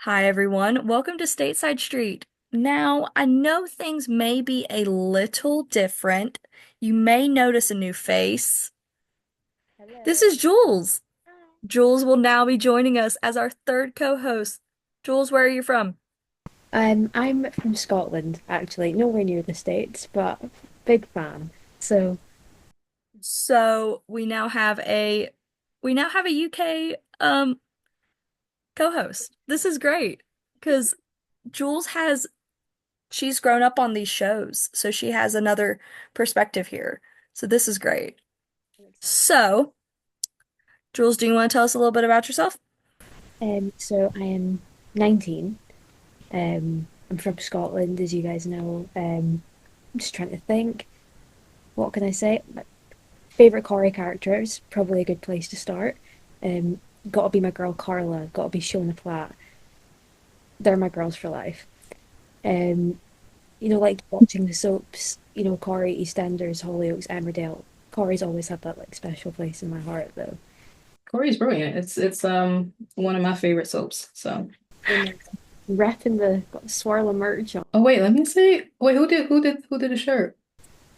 Hi, everyone. Welcome to Stateside Street. Now, I know things may be a little different. You may notice a new face. This Hello. is Jules. Hi. Jules will now be joining us as our third co-host. Jules, where are you from? I'm from Scotland, actually, nowhere near the States, but big fan. So, So, we now have a UK co-host. This is great because Jules has she's grown up on these shows, so she has another perspective here. So this is great. I'm excited. So, Jules, do you want to tell us a little bit about yourself? So I am 19. I'm from Scotland, as you guys know. I'm just trying to think. What can I say? My favorite Corrie characters, probably a good place to start. Um, Gotta be my girl Carla, gotta be Shona Platt. They're my girls for life. Um, like watching the soaps, Corrie, EastEnders, Hollyoaks, Emmerdale. Corrie's always had that like special place in my heart, though. Corey's brilliant. It's one of my favorite soaps. So And repping the got the swirl of merch on. oh wait, let me see. Wait, who did the shirt?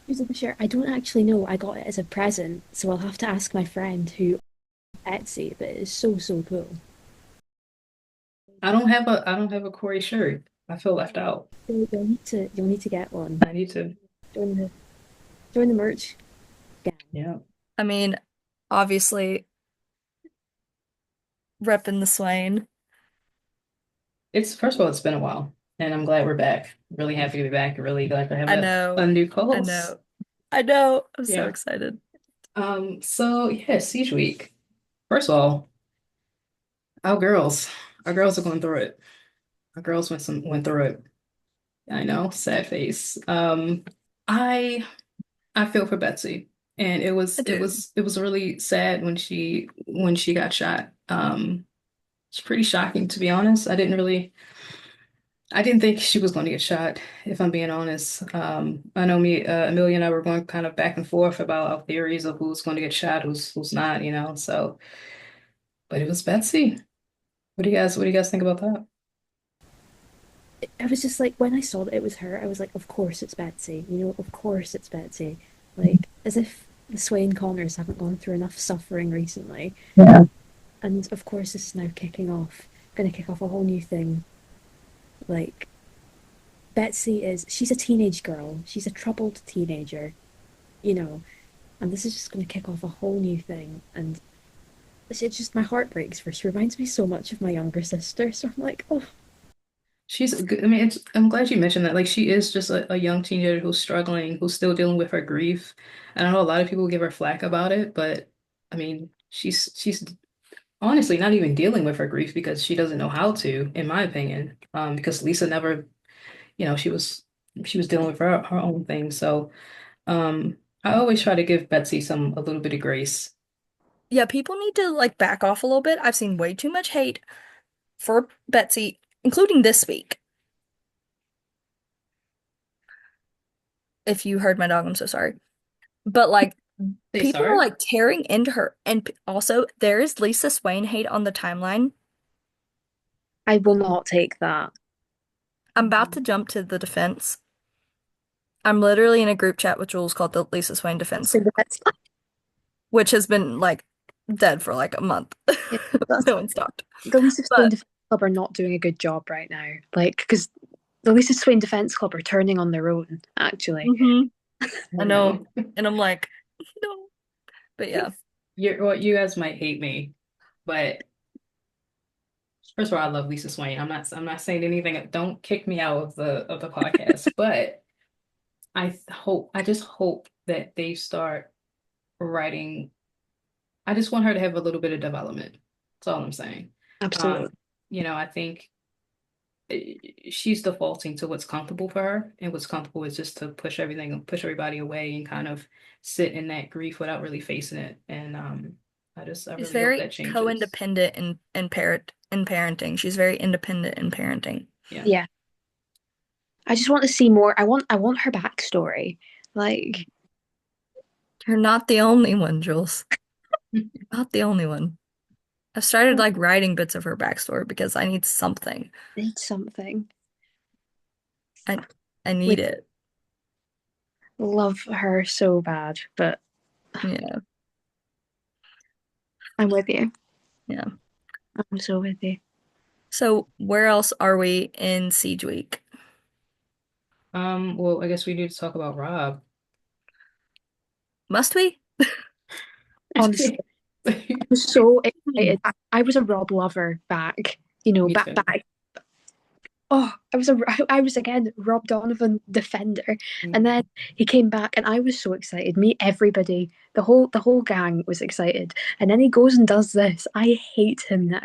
Here's the shirt. I don't actually know. I got it as a present, so I'll have to ask my friend who Etsy, but it's so cool. I don't have a Corey shirt. I feel left out. You'll need to get one. I need to. Join the join the merch gang. Yeah. I mean, obviously, repping the Swain. It's first of all, it's been a while, and I'm glad we're back. Really happy to be back. Really glad to have I a know, new I co-host. know, I know. I'm so Yeah. excited. So yeah, Siege Week. First of all, our girls, our girls are going through it. Our girls went through it. I know, sad face. I I feel for Betsy, and it I was it do. was it was really sad when she got shot. It's pretty shocking to be honest. I didn't think she was going to get shot, if I'm being honest. I know Amelia and I were going kind of back and forth about our theories of who's going to get shot, who's not, So, but it was Betsy. What do you guys think about that? I was just like when I saw that it was her, I was like, of course it's Betsy. Of course it's Betsy. Like as if the Swain Connors haven't gone through enough suffering recently. Yeah. And of course, this is now kicking off, going to kick off a whole new thing. Like, she's a teenage girl. She's a troubled teenager, you know, and this is just going to kick off a whole new thing. And it's just, my heart breaks for her. She reminds me so much of my younger sister. So I'm like, oh, She's good. I mean, I'm glad you mentioned that. Like, she is just a young teenager who's struggling, who's still dealing with her grief. And I know a lot of people give her flack about it, but I mean, she's honestly not even dealing with her grief because she doesn't know how to, in my opinion. Because Lisa never, she was dealing with her own thing. So, I always try to give Betsy a little bit of grace. Yeah, people need to like back off a little bit. I've seen way too much hate for Betsy, including this week. If you heard my dog, I'm so sorry. But like, Say people are sorry. like tearing into her. And also, there is Lisa Swain hate on the timeline. I will not take that. I'm about to jump to the defense. I'm literally in a group chat with Jules called the Lisa Swain Defense, So that's, which has been like dead for like a month. yeah, that's No one's talked. the Lisa Swain But Defence Club are not doing a good job right now. Like, because the Lisa Swain Defence Club are turning on their own, actually. mhm, I I know. know. And I'm like, no. But yeah. You guys might hate me, but first of all, I love Lisa Swain. I'm not saying anything. Don't kick me out of the podcast, but I just hope that they start writing. I just want her to have a little bit of development. That's all I'm saying. Absolutely. Um, I think she's defaulting to what's comfortable for her, and what's comfortable is just to push everybody away and kind of sit in that grief without really facing it. And I She's really hope very that changes. co-independent in parenting. She's very independent in parenting. Yeah. Yeah. I just want to see more. I want her backstory. Like, You're not the only one, Jules. You're not the only one. I've started like writing bits of her backstory because I need something. Need something. I I need Like, it. love her so bad, but Yeah, I'm with you. yeah. I'm so with you. So where else are we in Siege Week? Well, I guess we need to talk about Rob. Must we? Honestly, I was so excited. I was a Rob lover back, Me back too. back. Oh, I was again Rob Donovan defender, and Mhm. then he came back, and I was so excited. Me, everybody, the whole gang was excited, and then he goes and does this. I hate him now.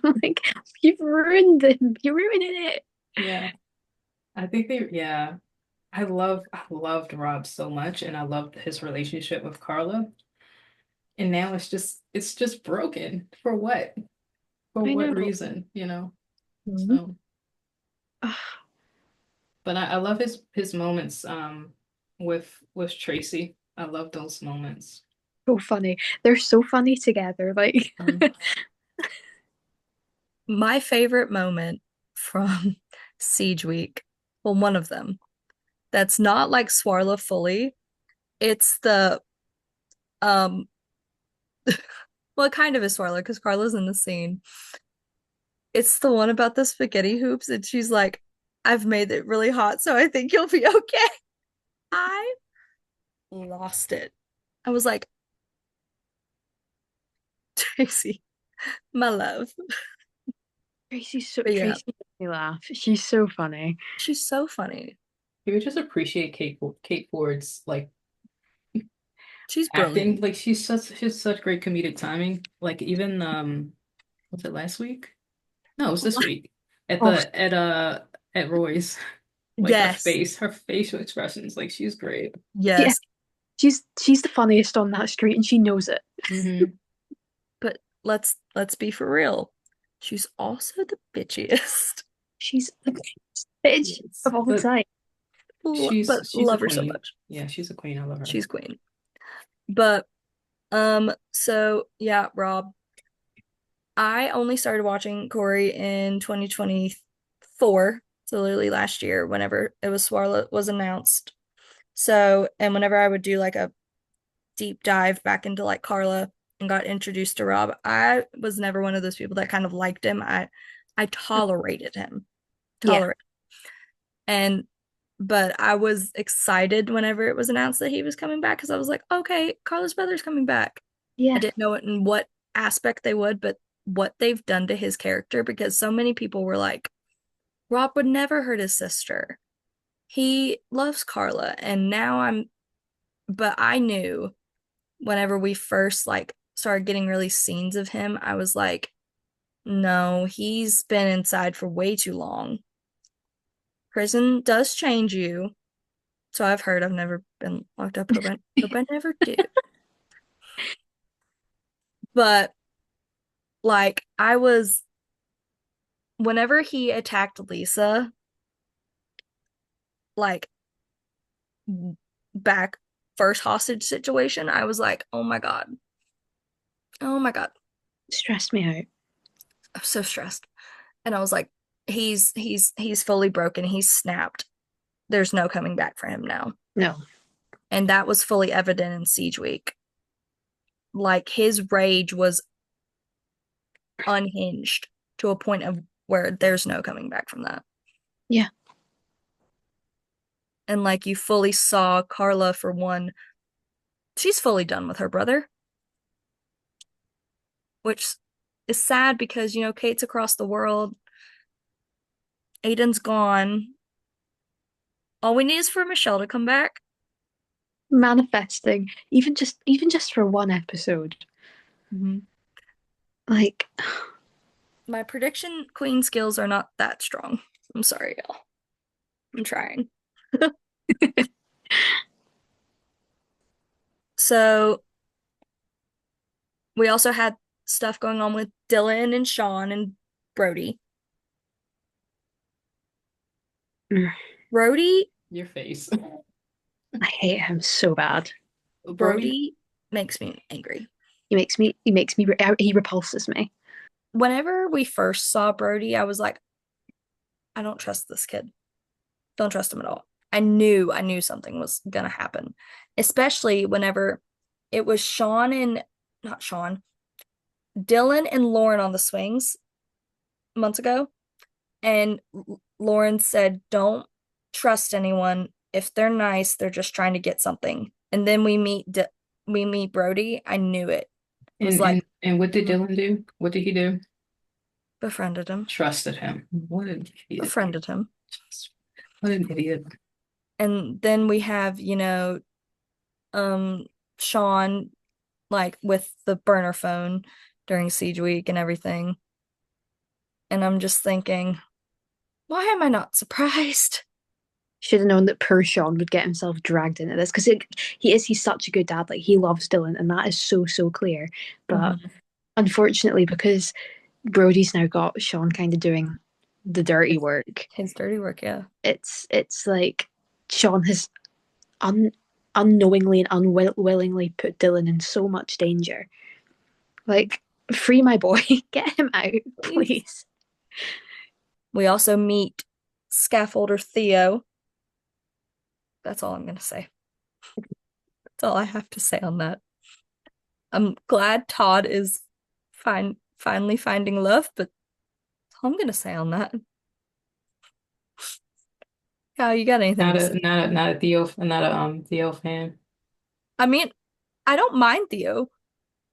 I'm like, you've ruined him. You're ruining it. Yeah. Yeah. I loved Rob so much and I loved his relationship with Carla. And now it's just broken. For what? For I what know. reason, you know? Mhm. So, Ah, but I love his moments with Tracy. I love those moments. so funny. They're so funny together. Like, Um, My favorite moment from Siege Week, well, one of them, that's not like Swarla fully. It's the um well, it kind of is Swarla because Carla's in the scene. It's the one about the spaghetti hoops, and she's like, I've made it really hot, so I think you'll be okay. I lost it. I was like, Tracy, my love. But yeah, Tracy makes me laugh. She's so funny. she's so funny. you would just appreciate Kate Ford's like She's brilliant. acting. Like she's such great comedic timing. Like even was it last week? No, it was this week at Oh, at Roy's. Like Yes, her facial expressions, like she's great. yeah, yes. she's the funniest on that street, and she knows it. Hmm. But let's be for real. She's also the bitchiest. She's the bitch Yes. of all But time. But she's a love her so queen. much. Yeah, she's a queen. I love her. She's queen. But so yeah, Rob, I only started watching Corey in 2024, so literally last year, whenever it was Swarlet was announced. So, and whenever I would do like a deep dive back into like Carla and got introduced to Rob, I was never one of those people that kind of liked him. I tolerated him. Yeah, Tolerate. And but I was excited whenever it was announced that he was coming back because I was like, okay, Carla's brother's coming back. I yeah, didn't know it in what aspect they would, but what they've done to his character because so many people were like, Rob would never hurt his sister. He loves Carla. And now but I knew whenever we first like started getting really scenes of him, I was like, no, he's been inside for way too long. Prison does change you. So I've heard. I've never been locked up. Hope I never do. But like I was whenever he attacked Lisa, like back first hostage situation, I was like, oh my God. Oh my God. stressed me out. I'm so stressed. And I was like, he's fully broken. He's snapped. There's no coming back for him now. No, And that was fully evident in Siege Week. Like his rage was unhinged to a point of where there's no coming back from that. yeah, And like you fully saw Carla for one, she's fully done with her brother, which is sad because Kate's across the world, Aiden's gone. All we need is for Michelle to come back. manifesting. Even just for one episode. Mm-hmm. Like, My prediction queen skills are not that strong. I'm sorry, y'all. I'm trying. So we also had stuff going on with Dylan and Sean and Brody. mm, Brody, Your face. I hate him so bad. Brody, Brody makes me angry. He makes me. He repulses me. whenever we first saw Brody, I was like, I don't trust this kid. Don't trust him at all. I knew something was gonna happen, especially whenever it was Sean and not Sean, Dylan and Lauren on the swings months ago, and Lauren said, "Don't trust anyone. If they're nice, they're just trying to get something." And then we meet Brody. I knew it. It was And like, and what did mhm, Dylan do? What did he do? befriended him, Trusted him. What an idiot. befriended him. What an idiot. And then we have, Sean like with the burner phone during Siege Week and everything. And I'm just thinking, why am I not surprised? Should have known that poor Sean would get himself dragged into this because he's such a good dad. Like he loves Dylan, and that is so clear. But Mhm. unfortunately, because Brody's now got Sean kind of doing the dirty His, work, his dirty work, yeah. it's like Sean has un, unknowingly and unwillingly put Dylan in so much danger. Like, free my boy, get him out, Please. please. We also meet scaffolder Theo. That's all I'm gonna say. That's all I have to say on that. I'm glad Todd is finally finding love, but that's all I'm gonna say on that. Yeah, you got anything to say? Not a Theo, not a Theo fan. I mean, I don't mind Theo,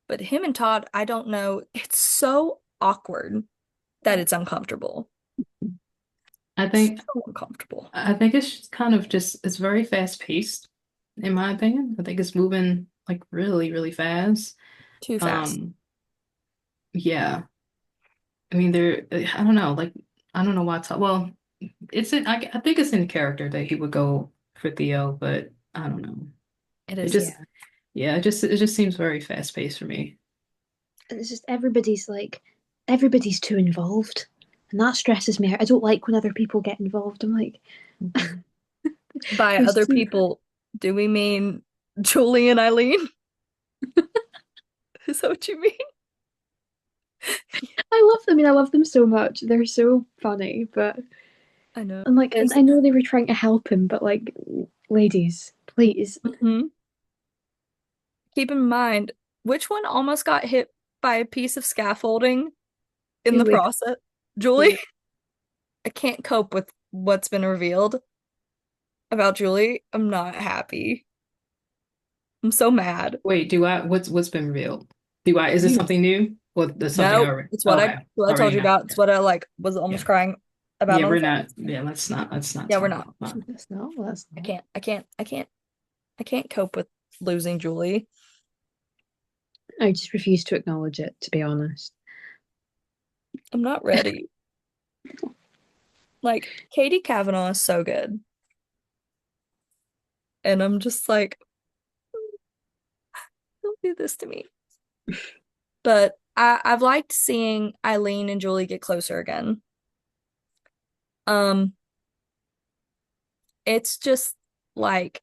but him and Todd, I don't know. It's so awkward that it's uncomfortable. I think So uncomfortable. I think it's just kind of just it's very fast paced, in my opinion. I think it's moving like really, really fast. Too fast. Um, yeah. I mean, I don't know, like I don't know why. Well, I think it's in character that he would go for Theo, but I don't know. It It is. just, Yeah. yeah, it just seems very fast paced for me. And it's just everybody's too involved. And that stresses me out. I don't like when other people get involved. I'm like, Mhm. By there's other too people, do we mean Julie and Eileen? Is that what you mean? I love them. I mean, I love them so much. They're so funny, but I know. and like Because I know they were trying to help him, but like ladies, please. keep in mind, which one almost got hit by a piece of scaffolding in the Julie, process? Julie? Julie. I can't cope with what's been revealed about Julie. I'm not happy. I'm so mad. Wait, do I? What's been revealed? Do I? Is this You something new? Or there's something no, already? it's Okay, what I already told you know. about. It's Yeah, what I like was yeah, almost crying about yeah. on the We're not. phone. Yeah, let's not Yeah, we're talk not. about that. That's not. That's I not. can't. I can't. I can't. I can't cope with losing Julie. I just refuse to acknowledge it, to be honest. I'm not ready. Like Katie Kavanaugh is so good. And I'm just like, don't do this to me. But I've liked seeing Eileen and Julie get closer again. Um, it's just like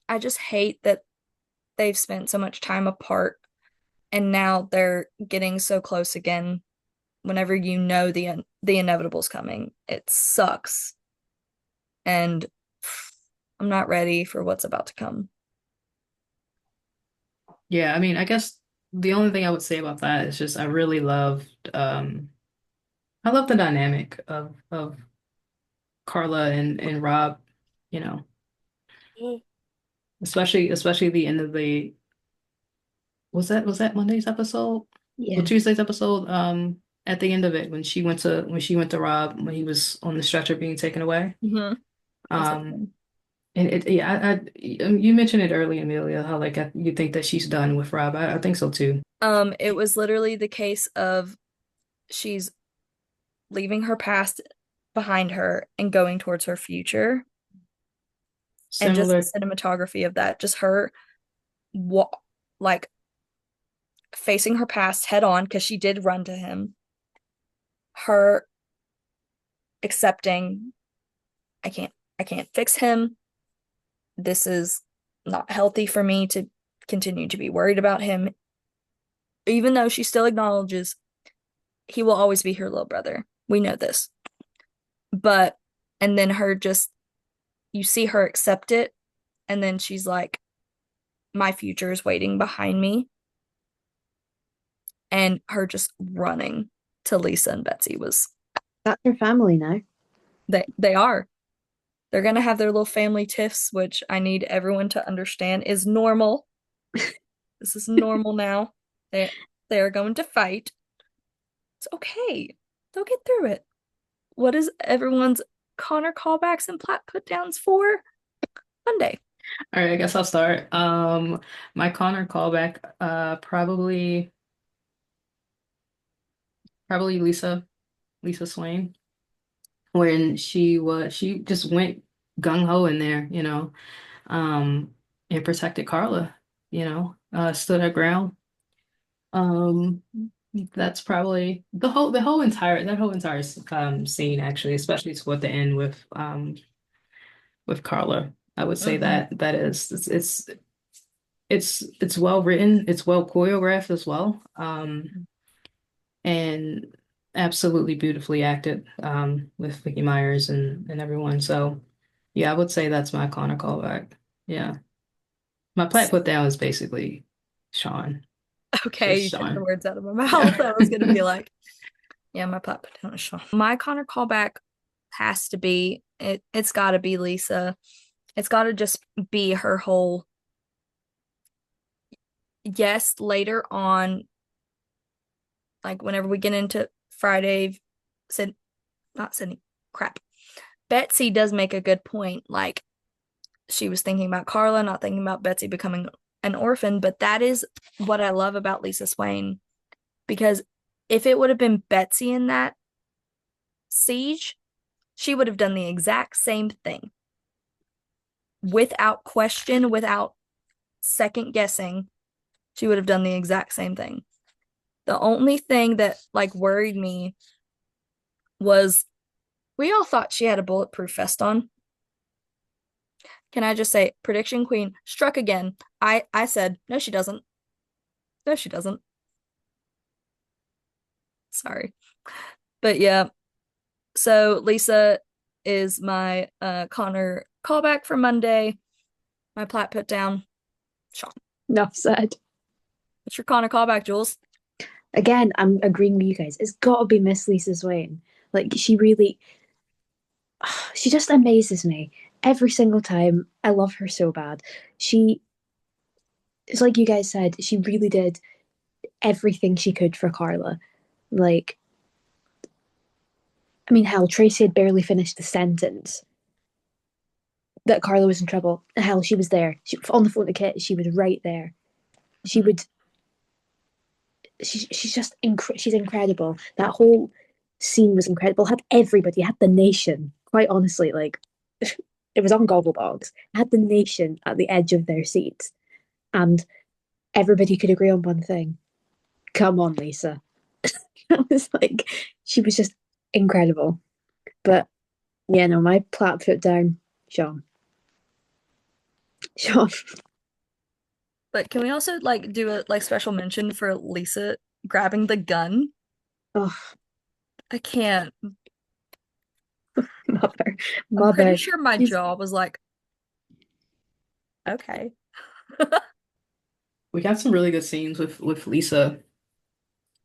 I just hate that they've spent so much time apart and now they're getting so close again whenever you know the inevitable's coming. It sucks. And I'm not ready for what's about to come. Yeah, I mean, I guess the only thing I would say about that is just I really loved. I love the dynamic of Carla and Rob. You know, especially the end of the was that Monday's episode? Well, Yeah. Tuesday's episode. At the end of it, when she went to Rob when he was on the stretcher being taken away. Mm-hmm. That's it. Um, and yeah, you mentioned it earlier, Amelia, how like you think that she's done with Rob. I think so too. It was literally the case of she's leaving her past behind her and going towards her future. And just Similar. the cinematography of that, just her wa like facing her past head on because she did run to him, her accepting, I can't fix him. This is not healthy for me to continue to be worried about him, even though she still acknowledges he will always be her little brother. We know this. But and then her just you see her accept it and then she's like my future is waiting behind me and her just running to Lisa and Betsy was That's her family now. they are. They're gonna have their little family tiffs, which I need everyone to understand is normal. This is normal now. They they are going to fight. It's okay. They'll get through it. What is everyone's Connor callbacks and plat put downs for? Monday. All right, I guess I'll start. My Connor callback, probably Lisa Swain, when she just went gung ho in there, um, and protected Carla, stood her ground. Um, that's probably the whole entire scene actually, especially toward the end with Carla. I would say Mm-hmm. that is it's well written, it's well choreographed as well, and absolutely beautifully acted with Vicky Myers and everyone. So yeah, I would say that's my Connor callback. Yeah, my plat put down is basically Sean, Okay, just you took the Sean. words out of my mouth. I was gonna Yeah. be like, yeah, my plat put down is Sean. My Connor callback has to be it's gotta be Lisa. It's gotta just be her whole yes, later on, like whenever we get into Friday, said not Sydney, crap. Betsy does make a good point. Like she was thinking about Carla, not thinking about Betsy becoming an orphan. But that is what I love about Lisa Swain. Because if it would have been Betsy in that siege, she would have done the exact same thing without question, without second guessing. She would have done the exact same thing. The only thing that like worried me was we all thought she had a bulletproof vest on. Can I just say, prediction queen struck again. I said, no, she doesn't. No, she doesn't. Sorry. But yeah, so Lisa is my Connor callback for Monday. My plat put down. Sean. Enough said. What's your Connor callback, Jules? Again, I'm agreeing with you guys. It's got to be Miss Lisa Swain. Like she really, she just amazes me every single time. I love her so bad. She, it's like you guys said, she really did everything she could for Carla. Like, I mean, hell, Tracy had barely finished the sentence that Carla was in trouble. Hell, she was there. She, on the phone to Kit, she was right there. She Mm-hmm. would. She's just she's incredible. That whole scene was incredible. Had everybody, had the nation. Quite honestly, like it was on Gogglebox. Had the nation at the edge of their seats, and everybody could agree on one thing. Come on, Lisa. I was like, she was just incredible. But yeah, no, my plat foot down, Sean. Sean. But can we also like do a like special mention for Lisa grabbing the gun? Oh, I can't. mother, I'm pretty mother. sure my She's jaw was like, okay. We got some really good scenes with Lisa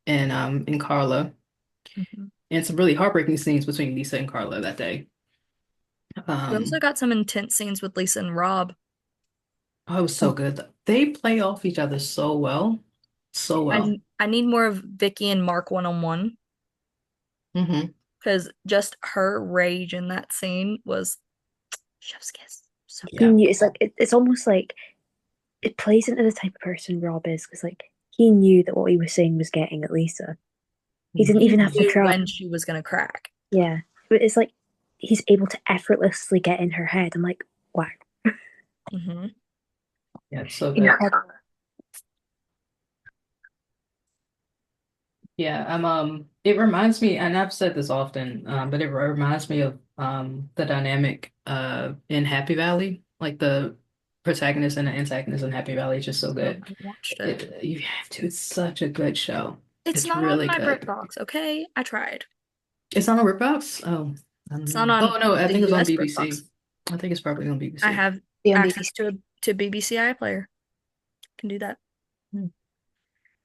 and Carla, Mhm. and some really heartbreaking scenes between Lisa and Carla that day. We also Um, got some intense scenes with Lisa and Rob. oh, it was so oh, good. They play off each other so well, so well. I need more of Vicky and Mark one on one Hmm. because just her rage in that scene was chef's kiss. So he Yeah. knew. It's like it's almost like it plays into the type of person Rob is because like he knew that what he was saying was getting at Lisa. He didn't he even have to knew try. when she was gonna crack. Yeah, but it's like he's able to effortlessly get in her head. I'm like, wow, Hmm. Yeah, it's so good. incredible. Yeah, it reminds me, and I've said this often, but it reminds me of the dynamic in Happy Valley, like the protagonist and the antagonist in Happy Valley is just so I good. watched it. You have to, it's such a good show. It's It's not on really my good. BritBox, okay? I tried. It's on a Rickbox? Oh, I don't It's know. not on Oh no, I the think it's on US BBC. BritBox. I think it's probably on I BBC. have Be on access BBC. to BBC iPlayer. Can do that. Hmm.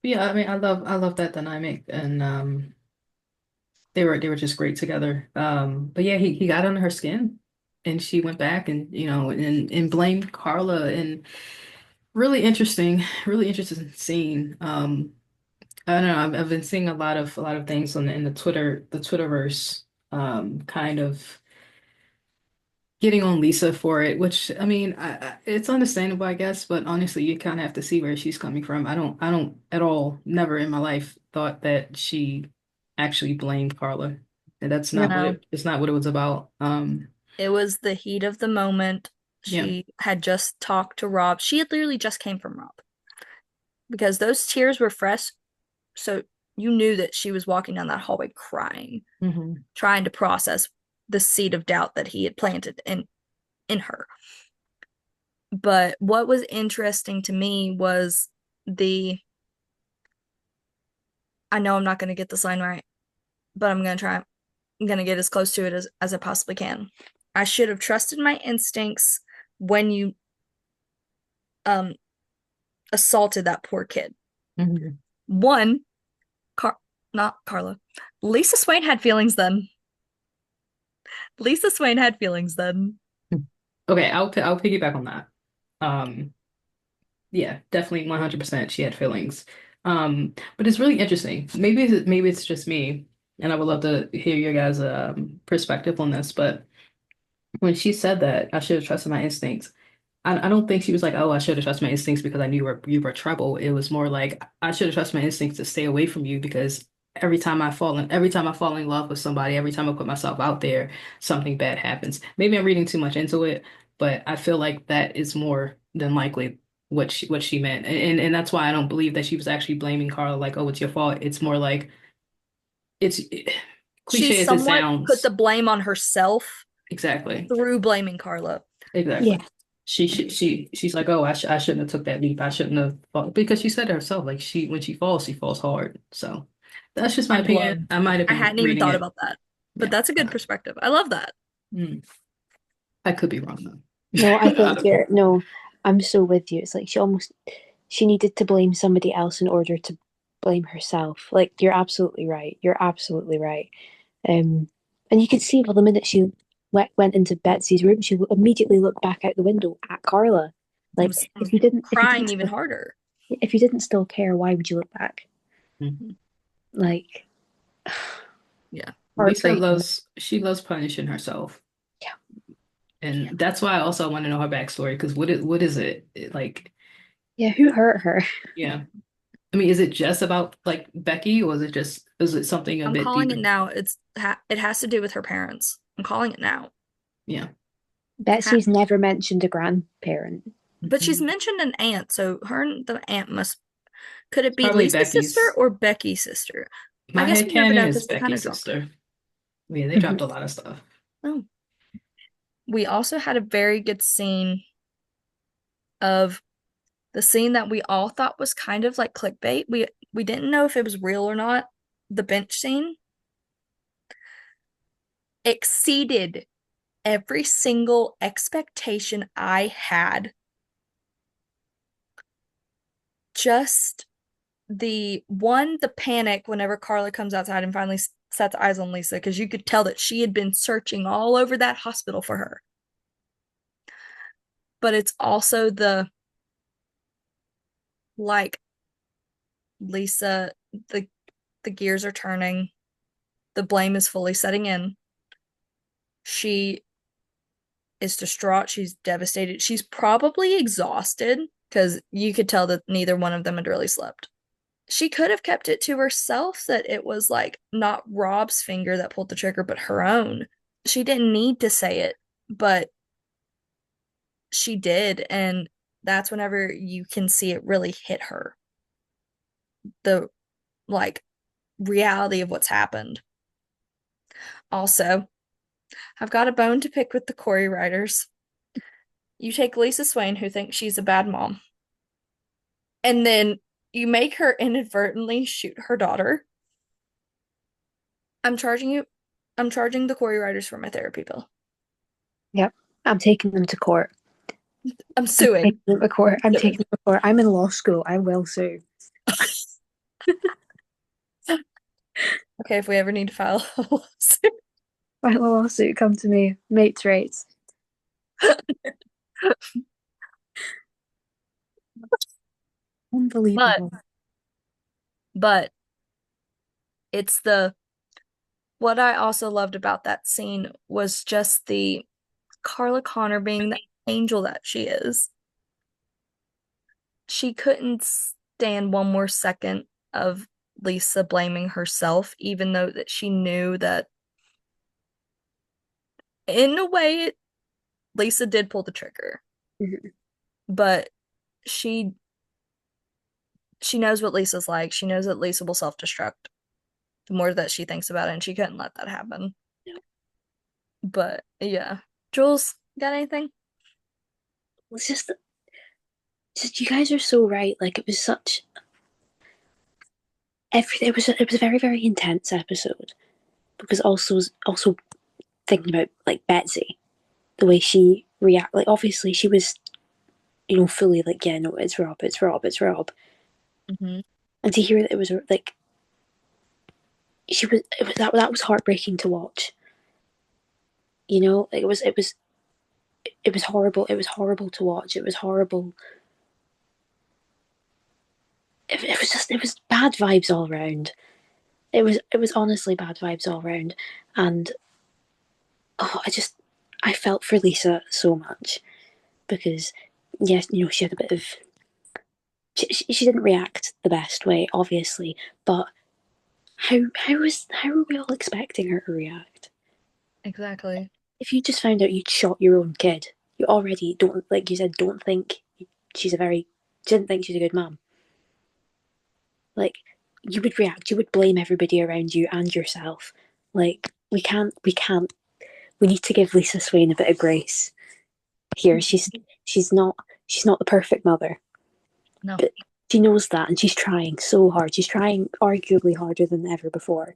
Yeah, I mean, I love that dynamic, and they were just great together. But yeah, he got under her skin, and she went back and and blamed Carla, and really interesting scene. I don't know. I've been seeing a lot of things on in the Twitterverse, kind of getting on Lisa for it, which I mean, it's understandable, I guess, but honestly, you kind of have to see where she's coming from. I don't at all, never in my life thought that she actually blamed Carla. And that's not what No, it's not what it was about. it was the heat of the moment. Yeah. She had just talked to Rob. She had literally just came from Rob because those tears were fresh. So you knew that she was walking down that hallway crying, Hmm. trying to process the seed of doubt that he had planted in her. But what was interesting to me was the I know I'm not going to get this line right, but I'm going to try. I'm going to get as close to it as I possibly can. I should have trusted my instincts when you um assaulted that poor kid. Hmm. One, not Carla. Lisa Swain had feelings then. Lisa Swain had feelings then. Okay, I'll piggyback on that. Um, yeah, definitely 100% she had feelings. But it's really interesting. Maybe it's just me, and I would love to hear your guys' perspective on this, but when she said that I should have trusted my instincts, I don't think she was like, oh, I should have trusted my instincts because I knew you were trouble. It was more like I should have trusted my instincts to stay away from you because every time I fall in love with somebody, every time I put myself out there, something bad happens. Maybe I'm reading too much into it, but I feel like that is more than likely what she meant. And that's why I don't believe that she was actually blaming Carla like, oh, it's your fault. It's more like it's She cliche as it somewhat put the sounds. blame on herself Exactly. through blaming Carla. Yeah, Exactly. She's like, oh, I shouldn't have took that leap. I shouldn't have fall, because she said it herself. Like when she falls hard. So that's just my Mind opinion. blown. I might have I been hadn't even reading thought it. about that. But Yeah, that's a good perspective. I love that. mm, I could be wrong no, I think though. you're no. I'm so with you. It's like she needed to blame somebody else in order to blame herself. Like you're absolutely right. You're absolutely right. Um, and you could see well the minute she went into Betsy's room, she immediately looked back out the window at Carla. I Like was if you crying didn't even still harder. if you didn't still care, why would you look back? Mhm. Like Yeah. Lisa heartbreaking. loves punishing herself, Yeah, yeah, and that's why I also want to know her backstory. Because what is it? Like, yeah. Who hurt her? yeah. I mean, is it just about like Becky, or is it something a I'm bit calling it deeper? now. It has to do with her parents. I'm calling it now. Yeah. Ha Betsy's never mentioned a grandparent. but she's Mhm. mentioned an aunt, so her and the aunt must could it It's be probably Lisa's sister Becky. or Becky's sister? I My guess head we never canon know is because they kind Becky's of dropped her. sister. Yeah, they Mhm. dropped a lot of stuff. Oh. We also had a very good scene of the scene that we all thought was kind of like clickbait. We didn't know if it was real or not. The bench scene exceeded every single expectation I had. Just the panic whenever Carla comes outside and finally sets eyes on Lisa, because you could tell that she had been searching all over that hospital for her. But it's also the like Lisa, the the gears are turning, the blame is fully setting in. She is distraught. She's devastated. She's probably exhausted because you could tell that neither one of them had really slept. She could have kept it to herself that it was like not Rob's finger that pulled the trigger, but her own. She didn't need to say it, but she did. And that's whenever you can see it really hit her. The like reality of what's happened. Also, I've got a bone to pick with the Corey writers. You take Lisa Swain, who thinks she's a bad mom, and then You make her inadvertently shoot her daughter. I'm charging you. I'm charging the Corey writers for my therapy bill. Yep. I'm taking them to court. I'm I'm suing. taking them to court. I'm Suing. taking them to court. I'm in law school. I will sue. Okay, if we ever need to file a lawsuit. File a lawsuit. Come to me. Mates rates. But Unbelievable. but it's the what I also loved about that scene was just the Carla Connor being the angel that she is. She couldn't stand one more second of Lisa blaming herself, even though that she knew that in a way Lisa did pull the trigger. Mhm. But she she knows what Lisa's like. She knows that Lisa will self-destruct the more that she thinks about it, and she couldn't let that happen. But yeah. Jules, got anything? It's just you guys are so right. Like it was such everything. It was a very very intense episode because also thinking about like Betsy, the way she react. Like obviously she was fully like yeah no it's Rob it's Rob it's Rob, Mm-hmm. and to hear that it was like that was heartbreaking to watch. Like it was horrible. It was horrible to watch. It was horrible. It was bad vibes all around. It was honestly bad vibes all around, and oh, I felt for Lisa so much because yes, she had a bit of she didn't react the best way, obviously, but how were we all expecting her to react? Exactly. If you just found out you'd shot your own kid, you already don't like you said don't think she's a very she didn't think she's a good mom. Like you would react, you would blame everybody around you and yourself. Like we need to give Lisa Swain a bit of grace here. She's not the perfect mother, No. but she knows that and she's trying so hard. She's trying arguably harder than ever before.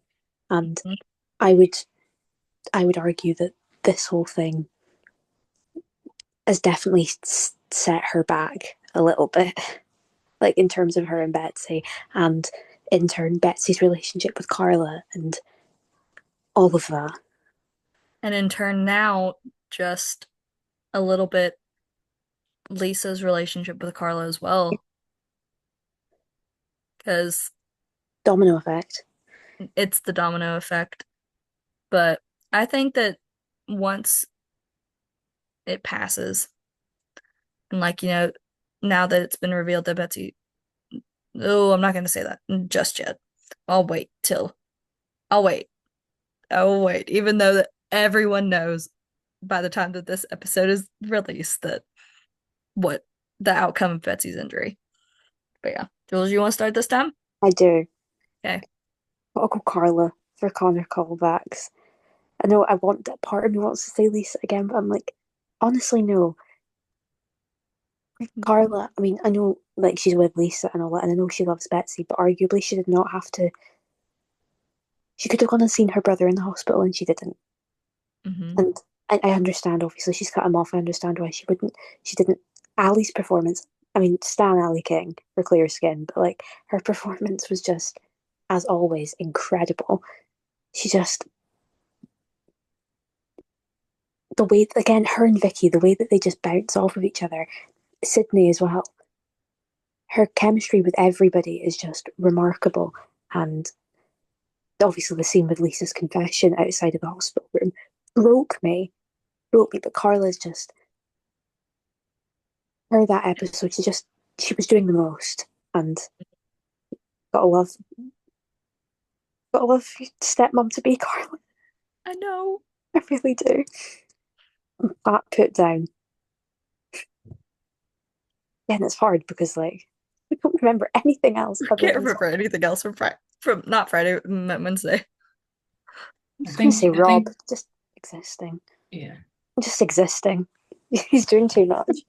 And Mhm. I would I would argue that this whole thing has definitely set her back a little bit, like in terms of her and Betsy, and in turn Betsy's relationship with Carla and all of that. And in turn, now just a little bit Lisa's relationship with Carla as well, because Domino effect. it's the domino effect. But I think that once it passes, and now that it's been revealed that Betsy, oh, I'm not going to say that just yet. I'll wait till, I'll wait. I'll wait, even though that everyone knows by the time that this episode is released that what the outcome of Betsy's injury. But yeah, Jules, you want to start this time? I do. Okay. I'll go Carla for Connor callbacks. I know I want that part of me wants to say Lisa again, but I'm like, honestly, no. Carla, I mean, I know like she's with Lisa and all that, and I know she loves Betsy, but arguably she did not have to. She could have gone and seen her brother in the hospital, and she didn't. Mm-hmm. And I understand, obviously, she's cut him off. I understand why she wouldn't. She didn't. Ali's performance. I mean, Stan Ali King for clear skin, but like her performance was just, as always, incredible. She just the way again her and Vicky, the way that they just bounce off of each other. Sydney as well. Her chemistry with everybody is just remarkable, and obviously the scene with Lisa's confession outside of the hospital room broke me. But Carla's just her that episode. She was doing the most, and gotta love gotta love stepmom to be Carla. I know. I really do. That put down. Yeah, and it's hard because like I don't remember anything else I other can't than remember anything else from not Friday, Wednesday. I was gonna say I Rob, think, just existing. yeah. Just existing. He's doing too much.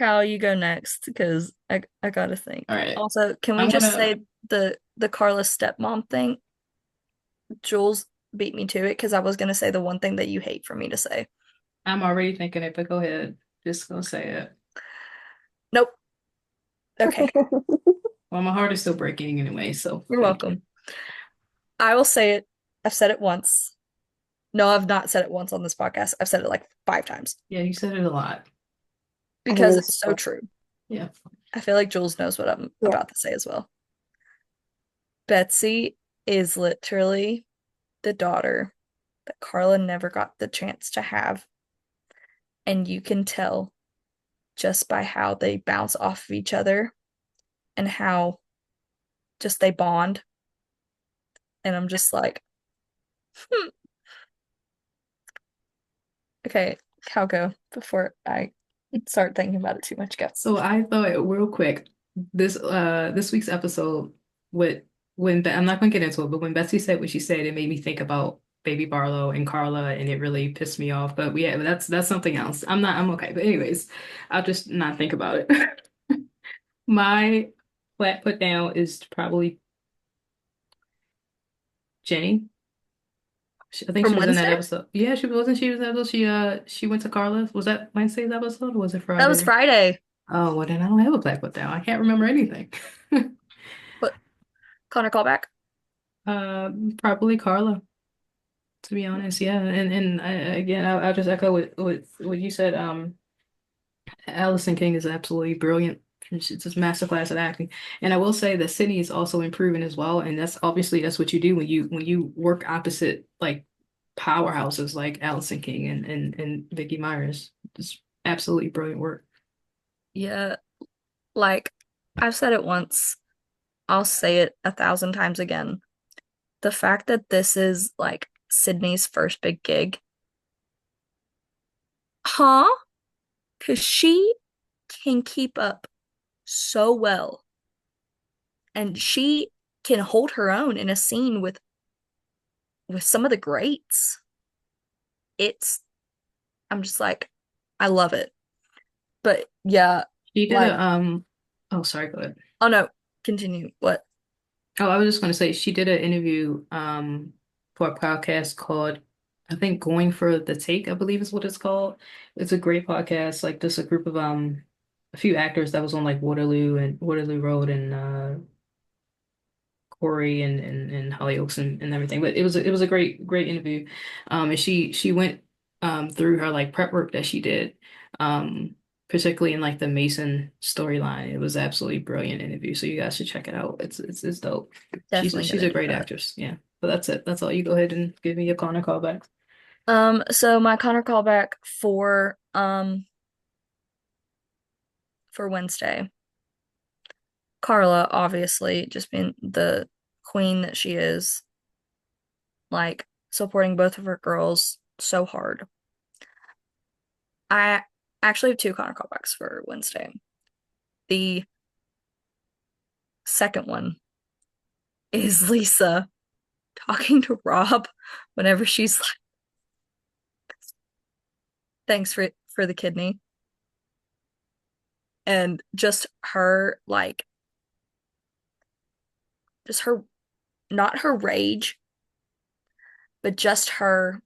Cal, you go next because I gotta All think. right. Also, can we I'm just gonna say the Carla stepmom thing? Jules beat me to it because I was gonna say the one thing that you hate for me to say. I'm already thinking it, but go ahead. Just gonna say it. Nope. Okay. Well, my heart is still breaking anyway, so You're thank you. welcome. I will say it. I've said it once. No, I've not said it once on this podcast. I've said it like 5 times Yeah, you said it a lot. I think because this it's is so cool. true. Yeah. I feel like Jules knows what I'm Yeah. about to say as well. Betsy is literally the daughter that Carla never got the chance to have. And you can tell just by how they bounce off of each other and how just they bond. And I'm just like, hmm. Okay, Cal, go before I start thinking about it too much. Go. So I thought real quick, this week's episode with I'm not gonna get into it, but when Betsy said what she said, it made me think about Baby Barlow and Carla, and it really pissed me off. But yeah, that's something else. I'm okay. But anyways, I'll just not think about it. My flat put down is probably Jenny. I think she From was in that Wednesday? episode. Yeah, she was in that episode. She went to Carla's. Was that Wednesday's episode or was it That was Friday? Friday. Oh, well then I don't have a flat put down. I can't remember anything. What? Connor callback? Probably Carla, to be honest. Yeah, and again, I'll just echo what you said. Allison King is absolutely brilliant. She's just masterclass at acting. And I will say that Sydney is also improving as well. And that's obviously that's what you do when you work opposite like powerhouses like Allison King and Vicky Myers. Just absolutely brilliant work. Yeah, like I've said it once. I'll say it 1,000 times again. The fact that this is like Sydney's first big gig, huh? Because she can keep up so well and she can hold her own in a scene with some of the greats. It's I'm just like I love it. But yeah, She did like a oh sorry, go ahead. oh no, continue. What? Oh, I was just going to say she did an interview for a podcast called I think Going for the Take, I believe is what it's called. It's a great podcast. Like there's a group of a few actors that was on like Waterloo and Waterloo Road and Corey and Hollyoaks and everything. But it was a great interview. And she went through her like prep work that she did. Particularly in like the Mason storyline. It was absolutely brilliant interview. So you guys should check it out. It's dope. Definitely She's gonna a do great that. actress. Yeah. But that's it. That's all. You go ahead and give me your Connor callback. So my Connor callback for Wednesday. Carla, obviously, just being the queen that she is, like supporting both of her girls so hard. I actually have two Connor callbacks for Wednesday. The second one is Lisa talking to Rob whenever she's like, thanks for the kidney. And just her like just her not her rage, but just her,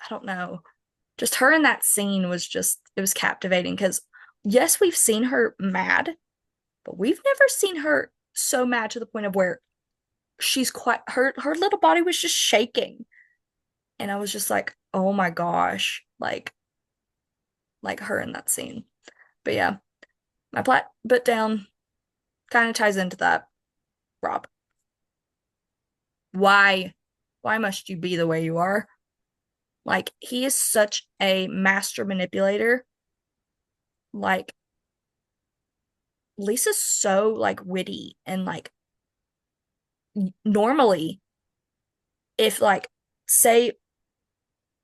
I don't know, just her in that scene was just it was captivating because yes, we've seen her mad, but we've never seen her so mad to the point of where she's quite her little body was just shaking. And I was just like, oh my gosh, like her in that scene. But yeah, my plat but down kind of ties into that, Rob. Why? Why must you be the way you are? Like, he is such a master manipulator. Like, Lisa's so like witty and like normally if like say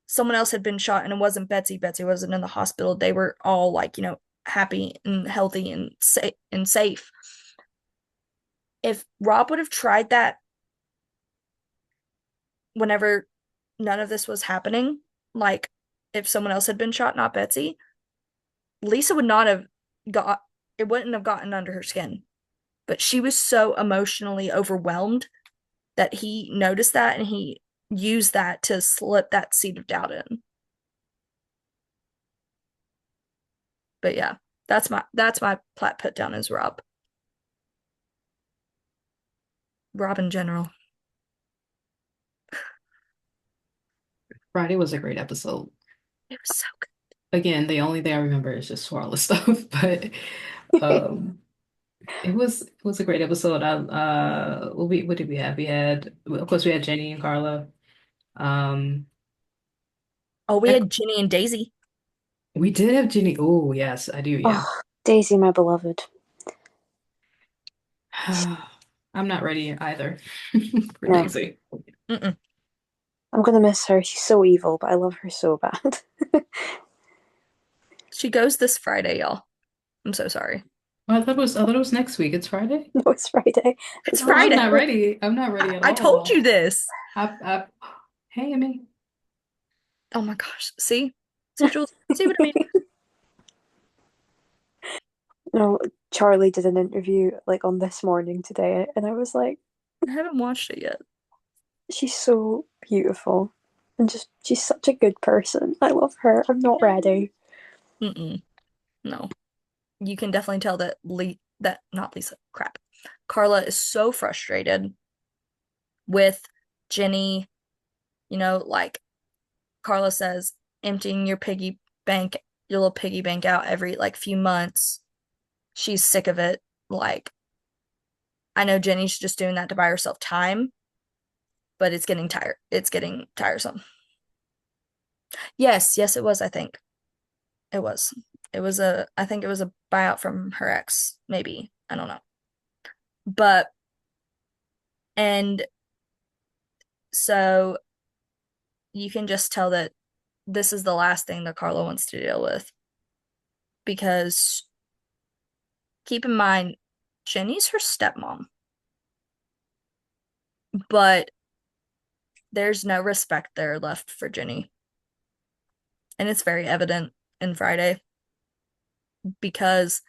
someone else had been shot and it wasn't Betsy wasn't in the hospital, they were all like, happy and healthy and safe. If Rob would have tried that whenever none of this was happening, like if someone else had been shot, not Betsy, Lisa would not have got it, wouldn't have gotten under her skin. But she was so emotionally overwhelmed that he noticed that and he used that to slip that seed of doubt in. But yeah, that's my plat put down as Rob. Rob in general. Friday was a great episode. It was so good. Again, the only thing I remember is just Swarless stuff, but um it was a great episode. What did we have? We had, of course, we had Jenny and Carla. Um Oh, we I, had Ginny and Daisy. we did have Jenny. Oh, yes, I do, yeah. Oh, Daisy, my beloved. I'm not ready either for No, Daisy. Mm-mm. I'm gonna miss her. She's so evil, but I love her so bad. She goes this Friday, y'all. I'm so sorry. Oh, I thought it was next week. It's Friday. No, it's Friday. It's It's Oh, I'm Friday. not ready. I'm not I, ready at I told all. you this. I Hey, Amy. Oh my gosh. See, Jules, see what I mean? no, Charlie did an interview like on This Morning today, and I was like, I haven't watched it yet. she's so beautiful, and just she's such a good person. I love her. I'm not ready. Mm-mm. No. You can definitely tell that that not Lisa, crap. Carla is so frustrated with Jenny, like Carla says, emptying your little piggy bank out every like few months. She's sick of it. Like, I know Jenny's just doing that to buy herself time, but it's getting tiresome. Yes, it was, I think. It was. I think it was a buyout from her ex, maybe. I don't know. But, and so you can just tell that this is the last thing that Carla wants to deal with because keep in mind, Jenny's her stepmom, but there's no respect there left for Jenny. And it's very evident in Friday because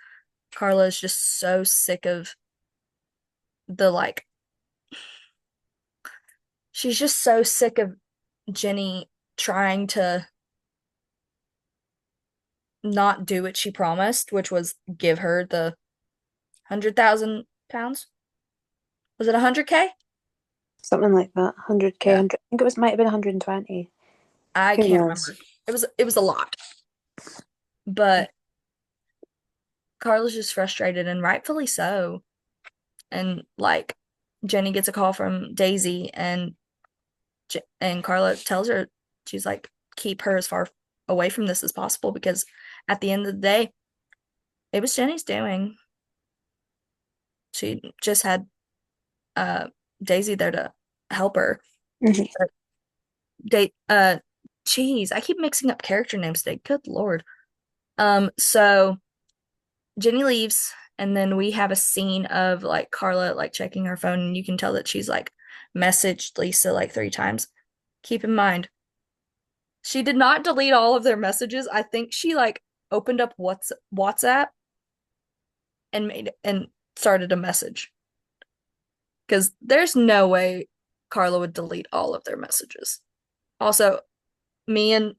Carla is just so sick of the like, she's just so sick of Jenny trying to not do what she promised, which was give her the 100,000 pounds. Was it 100K? Something like that. 100K, Yeah, 100. I think it was might have been 120. I Who can't knows? remember. It was a lot, but Carla's just frustrated and rightfully so. And like Jenny gets a call from Daisy and Carla tells her she's like keep her as far away from this as possible because at the end of the day, it was Jenny's doing. She just had uh Daisy there to help her. Mhm. Date Jeez, I keep mixing up character names today. Good Lord. So Jenny leaves, and then we have a scene of like Carla like checking her phone, and you can tell that she's like messaged Lisa like 3 times. Keep in mind, she did not delete all of their messages. I think she like opened up WhatsApp and started a message because there's no way Carla would delete all of their messages. Also, me and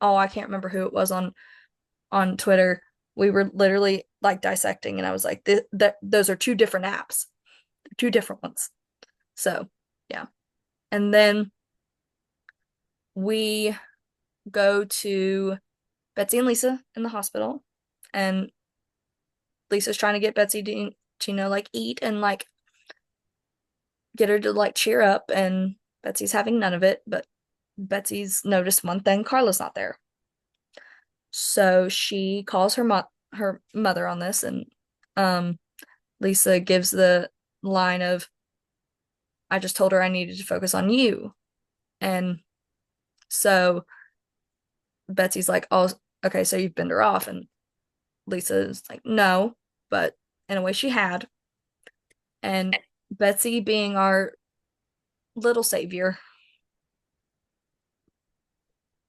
oh, I can't remember who it was on Twitter. We were literally like dissecting, and I was like, those are two different apps, two different ones. So, yeah. And then we go to Betsy and Lisa in the hospital, and Lisa's trying to get Betsy to like eat and like get her to like cheer up, and Betsy's having none of it. But Betsy's noticed one thing: Carla's not there. So she calls her mother on this, and um, Lisa gives the line of, "I just told her I needed to focus on you," and so Betsy's like, "Oh, okay, so you've been her off," and Lisa's like, "No," but in a way she had, and Betsy being our little savior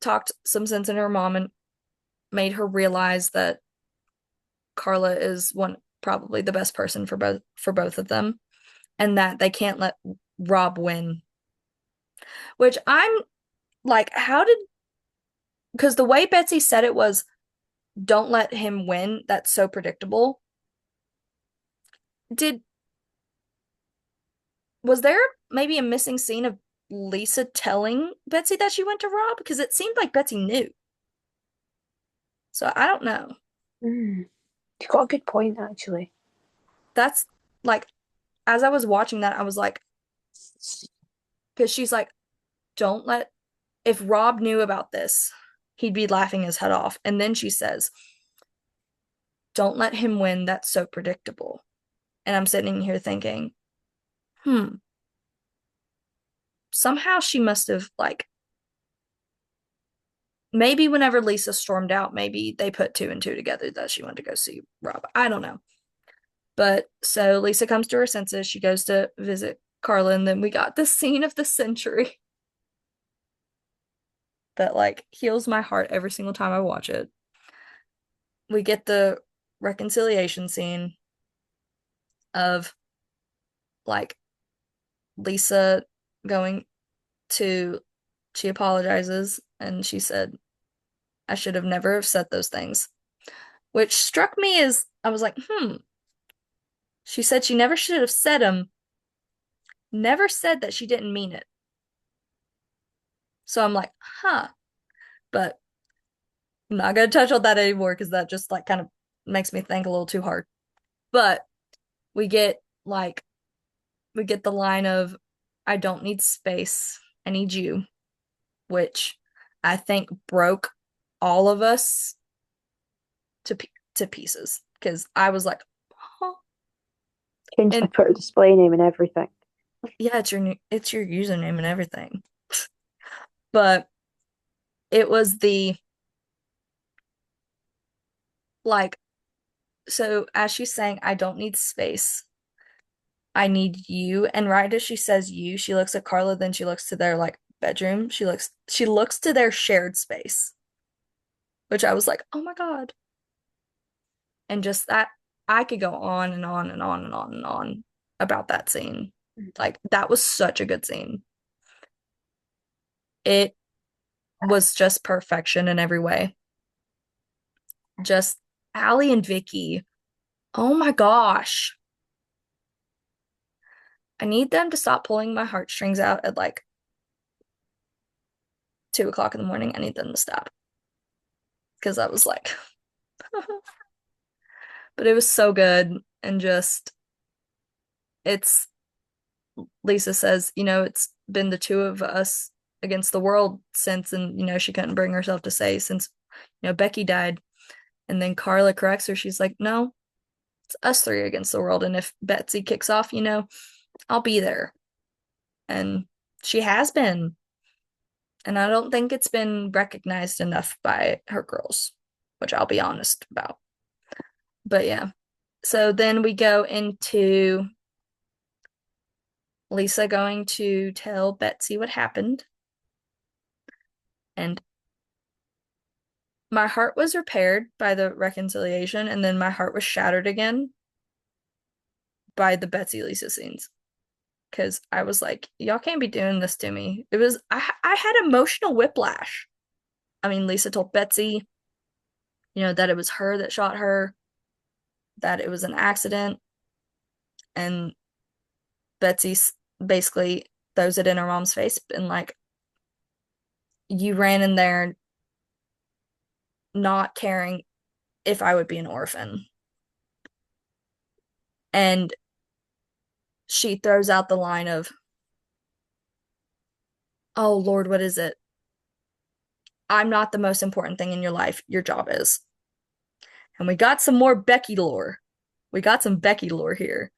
talked some sense into her mom and made her realize that Carla is one probably the best person for both of them, and that they can't let Rob win. Which I'm like, how did because the way Betsy said it was, don't let him win. That's so predictable. Did was there maybe a missing scene of Lisa telling Betsy that she went to Rob? Because it seemed like Betsy knew. So I don't know. Mm. You've got a good point, actually. That's like, as I was watching that, I was like, because she's like, don't let, if Rob knew about this, he'd be laughing his head off. And then she says, don't let him win. That's so predictable. And I'm sitting here thinking, hmm, somehow she must have, like, maybe whenever Lisa stormed out, maybe they put two and two together that she went to go see Rob. I don't know. But so Lisa comes to her senses. She goes to visit Carla, and then we got the scene of the century that like heals my heart every single time I watch it. We get the reconciliation scene of like Lisa going to she apologizes and she said, I should have never have said those things. Which struck me as I was like, She said she never should have said them, never said that she didn't mean it. So I'm like, huh. But I'm not gonna touch on that anymore because that just like kind of makes me think a little too hard. But we get like we get the line of I don't need space, I need you, which I think broke all of us to pieces because I was like, huh. Changed my And Twitter display name and everything. yeah, it's your username and everything. But it was the like so as she's saying, I don't need space. I need you. And right as she says you, she looks at Carla, then she looks to their like bedroom. She looks to their shared space, which I was like, oh my God. And just that I could go on and on and on and on and on about that scene. Like that was such a good scene. It was just perfection in every way. Just Allie and Vicky. Oh my gosh. I need them to stop pulling my heartstrings out at like 2 o'clock in the morning. I need them to stop. Because I was like, but it was so good. And just, it's, Lisa says, it's been the two of us against the world since, and, she couldn't bring herself to say since, Becky died. And then Carla corrects her. She's like, no, it's us three against the world. And if Betsy kicks off, I'll be there. And she has been. And I don't think it's been recognized enough by her girls, which I'll be honest about. But yeah. So then we go into Lisa going to tell Betsy what happened. And my heart was repaired by the reconciliation, and then my heart was shattered again by the Betsy Lisa scenes. Because I was like, y'all can't be doing this to me. I had emotional whiplash. I mean, Lisa told Betsy, that it was her that shot her, that it was an accident, and Betsy basically throws it in her mom's face and like, you ran in there not caring if I would be an orphan. And she throws out the line of, oh Lord, what is it? I'm not the most important thing in your life. Your job is. And we got some more Becky lore. We got some Becky lore here.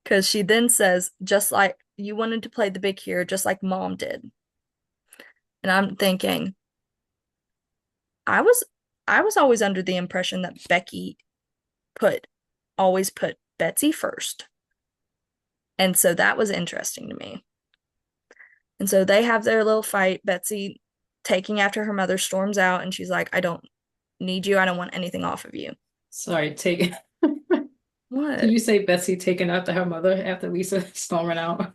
Because she then says, just like you wanted to play the big hero, just like mom did. And I'm thinking, I was I was always under the impression that Becky put always put Betsy first. And so that was interesting to me. And so they have their little fight. Betsy taking after her mother storms out and she's like, I don't need you. I don't want anything off of you. Sorry, take. Did What? you say Betsy taken after her mother after Lisa storming out?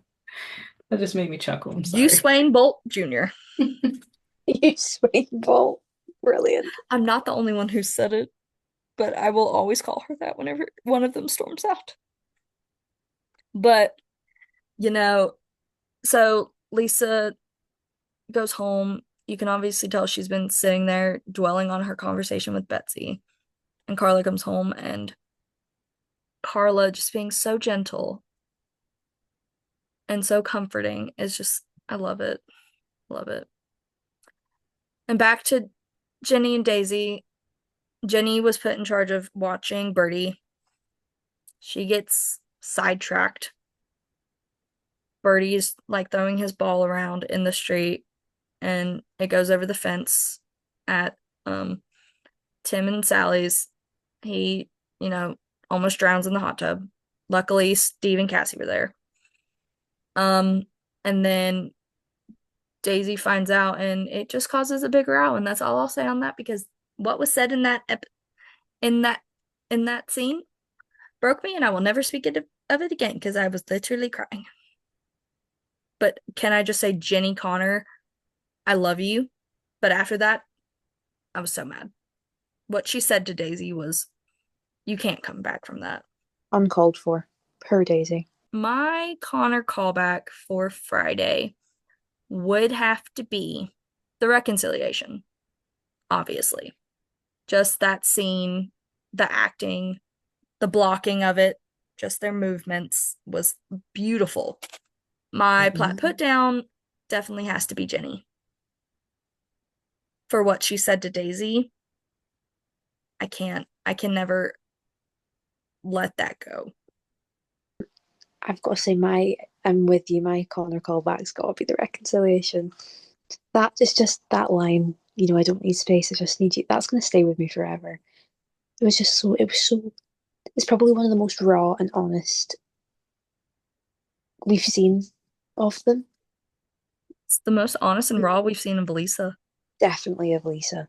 That just made me chuckle. I'm sorry. Usain Bolt Jr. You swing ball. Brilliant. I'm not the only one who said it, but I will always call her that whenever one of them storms out. But, you know, so Lisa goes home. You can obviously tell she's been sitting there dwelling on her conversation with Betsy. And Carla comes home, and Carla just being so gentle and so comforting is just, I love it. Love it. And back to Jenny and Daisy. Jenny was put in charge of watching Birdie. She gets sidetracked. Birdie's like throwing his ball around in the street, and it goes over the fence at Tim and Sally's. He, you know, almost drowns in the hot tub. Luckily, Steve and Cassie were there. Um, and then Daisy finds out, and it just causes a big row. And that's all I'll say on that because what was said in in that in that scene broke me, and I will never speak of it again because I was literally crying. But can I just say, Jenny Connor, I love you. But after that, I was so mad. What she said to Daisy was, you can't come back from that. Uncalled for. Per Daisy. My Connor callback for Friday would have to be the reconciliation, obviously. Just that scene, the acting, the blocking of it, just their movements was beautiful. My plat put down definitely has to be Jenny for what she said to Daisy. I can never let that go. I've got to say, I'm with you. My Connor callback's got to be the reconciliation. That is just that line. I don't need space. I just need you. That's going to stay with me forever. It was just so. It was so. It's probably one of the most raw and honest we've seen of them. It's the most honest and raw we've seen of Lisa. Definitely of Lisa.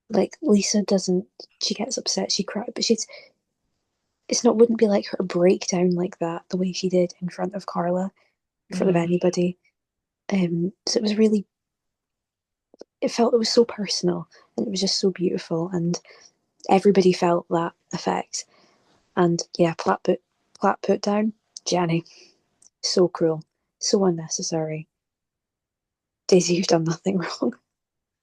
Like Lisa doesn't. She gets upset. She cries, but she's. It's not. Wouldn't be like her breakdown like that the way she did in front of Carla, in front of Mm-hmm. anybody. So it was really. It was so personal, and it was just so beautiful, and everybody felt that effect. And yeah, Platt put down Jenny. So cruel, so unnecessary. Daisy, you've done nothing wrong.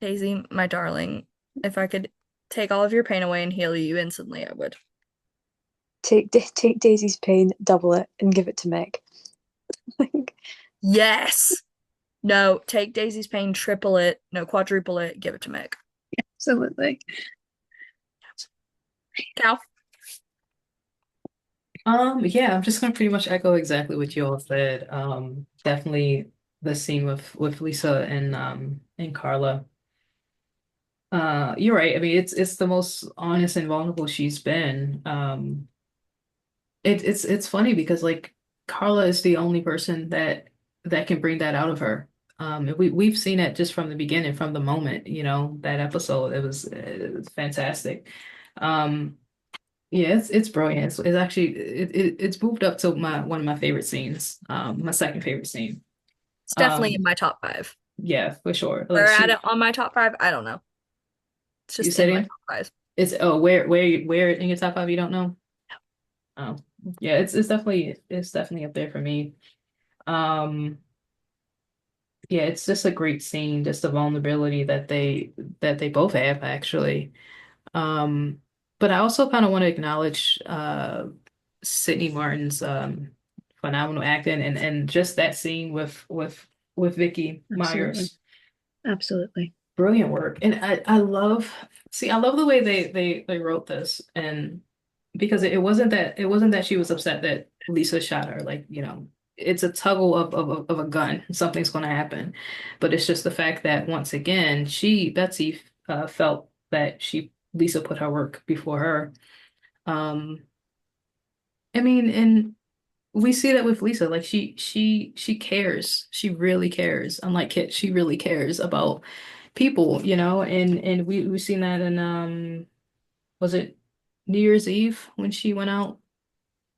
Daisy, my darling, if I could take all of your pain away and heal you instantly, I would. Take Daisy's pain, double it, and give it to Meg. Like, Yes. No, take Daisy's pain, triple it, no, quadruple it, give it to Mick. absolutely. Cal? Yeah, I'm just gonna pretty much echo exactly what you all said. Definitely the scene with Lisa and Carla. You're right. I mean, it's the most honest and vulnerable she's been. It's funny because like Carla is the only person that can bring that out of her. And we've seen it just from the beginning, from the moment, that episode. It was fantastic. Um, yeah, it's brilliant. It's actually it's moved up to my one of my favorite scenes. My second favorite scene. It's definitely in Um, my top five. yeah, for sure. Like Where at she, it on my top five, I don't know. It's you just said in my in. top five. It's where in your top five you don't know? Oh, yeah, it's definitely up there for me. Um, yeah, it's just a great scene, just the vulnerability that they both have actually. Um, but I also kind of want to acknowledge Sydney Martin's phenomenal acting and just that scene with Vicky Absolutely. Myers. Absolutely. Brilliant work. And I love the way they wrote this and because it wasn't that she was upset that Lisa shot her. Like, it's a tuggle of a gun. Something's going to happen. But it's just the fact that once again, Betsy, felt that Lisa put her work before her. Um, I mean, and we see that with Lisa. Like she cares. She really cares. Unlike Kit, she really cares about people, and we've seen that in was it New Year's Eve when she went out.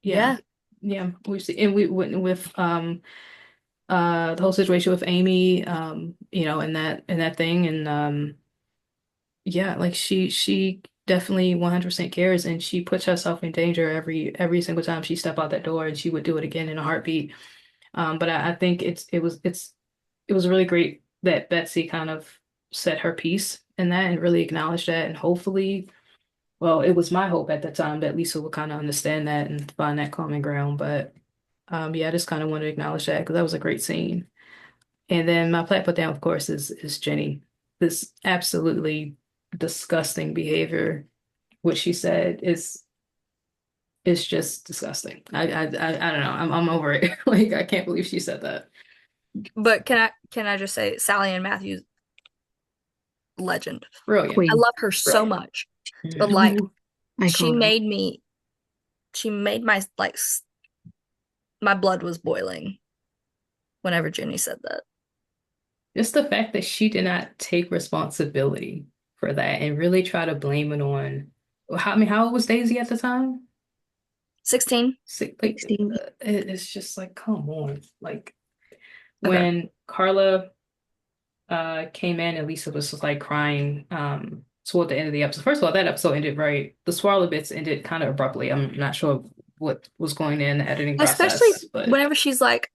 Yeah. Yeah. Yeah. We see, and we went with the whole situation with Amy, and that thing. And yeah, like she definitely 100% cares, and she puts herself in danger every single time she step out that door, and she would do it again in a heartbeat. But I think it was really great that Betsy kind of said her piece in that and really acknowledged that. And hopefully, well, it was my hope at the time that Lisa would kind of understand that and find that common ground. But yeah, I just kind of want to acknowledge that because that was a great scene. And then my plat put down, of course, is Jenny. This absolutely disgusting behavior, what she said is just disgusting. I don't know. I'm over it. Like I can't believe she said that. But can I just say Sally and Matthews, legend. Brilliant. I Queen. love her so Brilliant. much. But Mhm. like No, she iconic. made me she made my my blood was boiling whenever Jenny said that. Just the fact that she did not take responsibility for that and really try to blame it on, I mean, how old was Daisy at the time? 16? Like, 16. it's just like, come on. Like, Okay. when Carla came in and Lisa was just like crying toward the end of the episode. First of all, that episode ended right. The swallow bits ended kind of abruptly. I'm not sure what was going in the editing Especially process, but whenever she's like,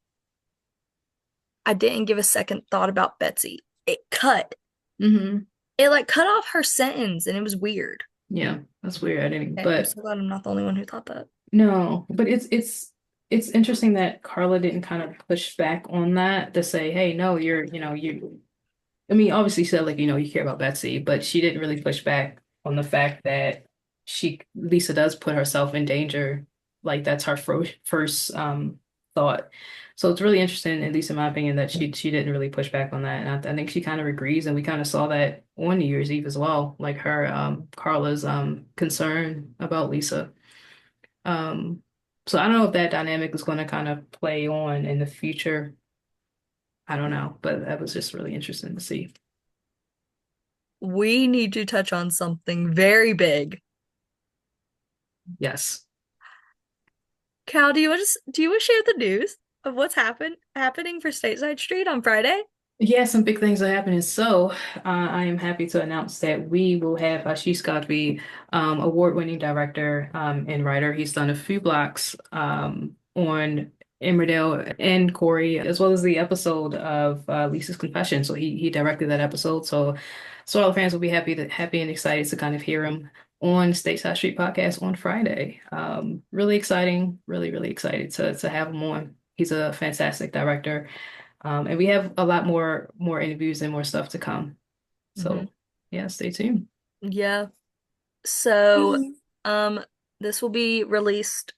I didn't give a second thought about Betsy. It cut. hmm It like cut off her sentence and it was weird. yeah, that's weird editing. Okay, I'm But so glad I'm not the only one who thought that. no, but it's interesting that Carla didn't kind of push back on that to say, hey, no, you I mean, obviously she said like, you care about Betsy, but she didn't really push back on the fact that Lisa does put herself in danger. Like that's her first thought. So it's really interesting, at least in my opinion, that she didn't really push back on that. And I think she kind of agrees, and we kind of saw that on New Year's Eve as well, like her Carla's concern about Lisa. Um so I don't know if that dynamic is going to kind of play on in the future. I don't know, but that was just really interesting to see. We need to touch on something very big. Yes. Cal, do you want to share the news of what's happening for Stateside Street on Friday? Yeah, some big things are happening. So, I am happy to announce that we will have Ashish Godbee, award-winning director and writer. He's done a few blocks on Emmerdale and Corey, as well as the episode of Lisa's Confession. So he directed that episode. So all the fans will be happy and excited to kind of hear him on Stateside Street podcast on Friday. Really exciting, really excited to have him on. He's a fantastic director. And we have a lot more interviews and more stuff to come. Hmm. So yeah, stay tuned. Yeah. So, um, this will be released.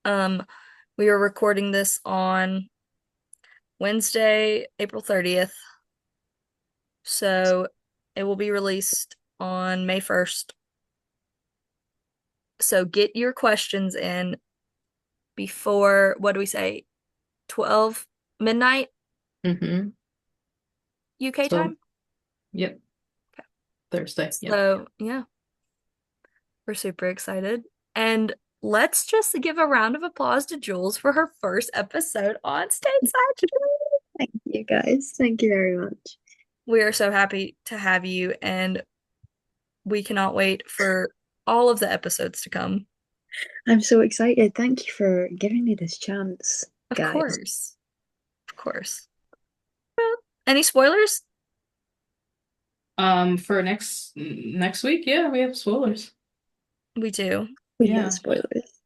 Um, we are recording this on Wednesday, April 30th. So it will be released on May 1st. So get your questions in before, what do we say, 12 midnight UK So time? yep, Okay. Thursday. Yep. So, yeah, we're super excited. And let's just give a round of applause to Jules for her first episode on Stateside. Thank you guys. Thank you very much. We are so happy to have you, and we cannot wait for all of the episodes to come. I'm so excited. Thank you for giving me this chance, Of guys. course. Of course. Any spoilers? For next week, yeah, we have spoilers. We do. We hate Yeah, spoilers.